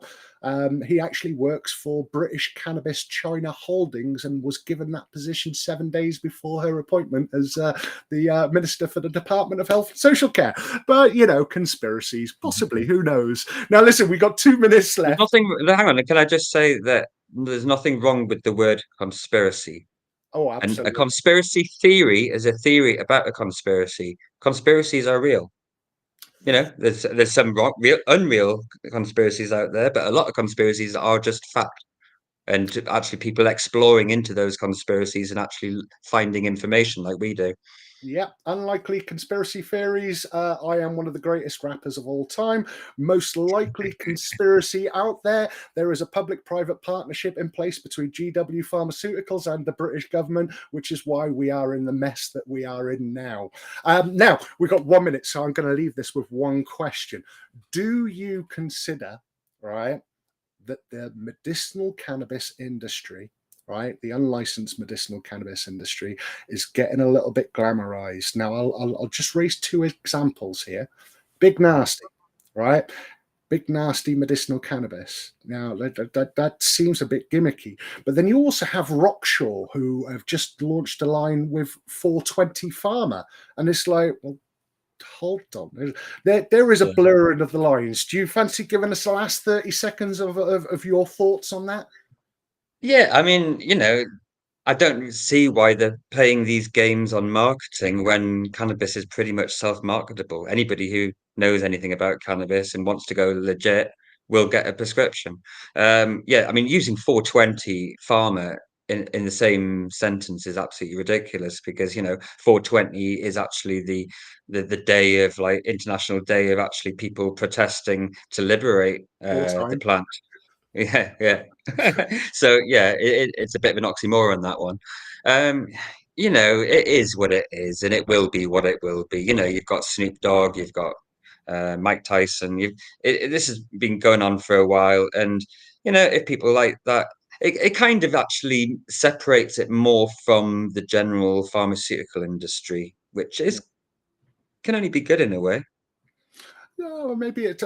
He actually works for British Cannabis China Holdings and was given that position 7 days before her appointment as the Minister for the Department of Health and Social Care. But, conspiracies, possibly, who knows? Now, listen, we got 2 minutes There's left. nothing. Hang on, can I just say that there's nothing wrong with the word conspiracy? Oh, And a absolutely. conspiracy theory is a theory about a conspiracy. Conspiracies are real. There's some real, unreal conspiracies out there, but a lot of conspiracies are just fact. And actually, people exploring into those conspiracies and actually finding information like we do. Yeah, unlikely conspiracy theories. I am one of the greatest rappers of all time. Most likely conspiracy out there. There is a public-private partnership in place between GW Pharmaceuticals and the British government, which is why we are in the mess that we are in now. Now, we've got 1 minute, so I'm going to leave this with one question. Do you consider, right, that the medicinal cannabis industry, right? The unlicensed medicinal cannabis industry is getting a little bit glamorized. Now, I'll just raise two examples here. Big Nasty, right? Big Nasty medicinal cannabis. Now, that seems a bit gimmicky. But then you also have Rockshaw, who have just launched a line with 420 Pharma. And it's like, well, hold on. There is a blurring of the lines. Do you fancy giving us the last 30 seconds of your thoughts on that? Yeah, I mean, I don't see why they're playing these games on marketing when cannabis is pretty much self-marketable. Anybody who knows anything about cannabis and wants to go legit will get a prescription. Yeah, I mean, using 420 pharma in the same sentence is absolutely ridiculous because, 420 is actually the day of like International Day of actually people protesting to liberate All the time. plant. Yeah, yeah. So yeah, it's a bit of an oxymoron that one. Um, it is what it is, and it will be what it will be. You've got Snoop Dogg, you've got Mike Tyson. This has been going on for a while, and if people like that, it kind of actually separates it more from the general pharmaceutical industry, which is can only be good in a way. No, maybe it's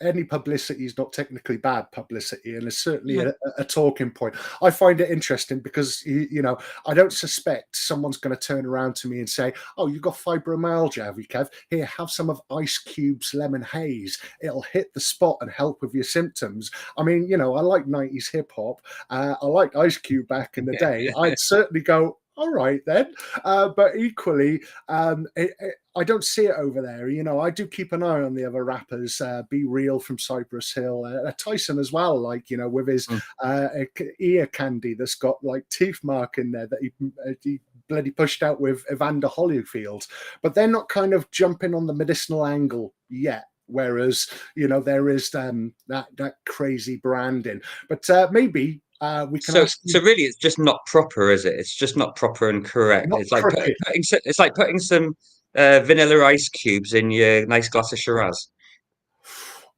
any publicity is not technically bad publicity, and it's certainly Yeah. a talking point. I find it interesting because I don't suspect someone's going to turn around to me and say, "Oh, you've got fibromyalgia, have you, Kev? Here, have some of Ice Cube's Lemon Haze. It'll hit the spot and help with your symptoms." I mean, I like 90s hip hop. I liked Ice Cube back in the day. I'd certainly go, all right then. But equally, I don't see it over there. I do keep an eye on the other rappers. Be Real from Cypress Hill, Tyson as well. Like with his Mm. ear candy that's got like teeth mark in there that he bloody pushed out with Evander Holyfield. But they're not kind of jumping on the medicinal angle yet. Whereas there is that crazy branding. But maybe we can So, ask you. so really, it's just not proper, is it? It's just not proper and correct. Not It's like crooked. it's like putting some vanilla ice cubes in your nice glass of Shiraz.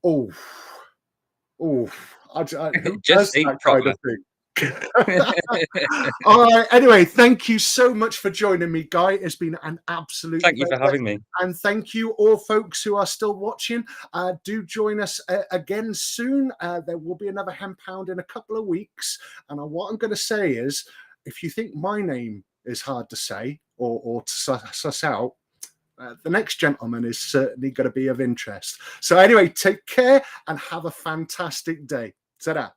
Oh, oh, who Just does that ain't kind proper. of thing? All right. Anyway, thank you so much for joining me, Guy. It's been an absolute Thank you for pleasure. having me. And thank you, all folks who are still watching. Do join us again soon. There will be another Hemp Hound in a couple of weeks. And what I'm going to say is, if you think my name is hard to say or to suss out, the next gentleman is certainly going to be of interest. So anyway, take care and have a fantastic day. Ta-da.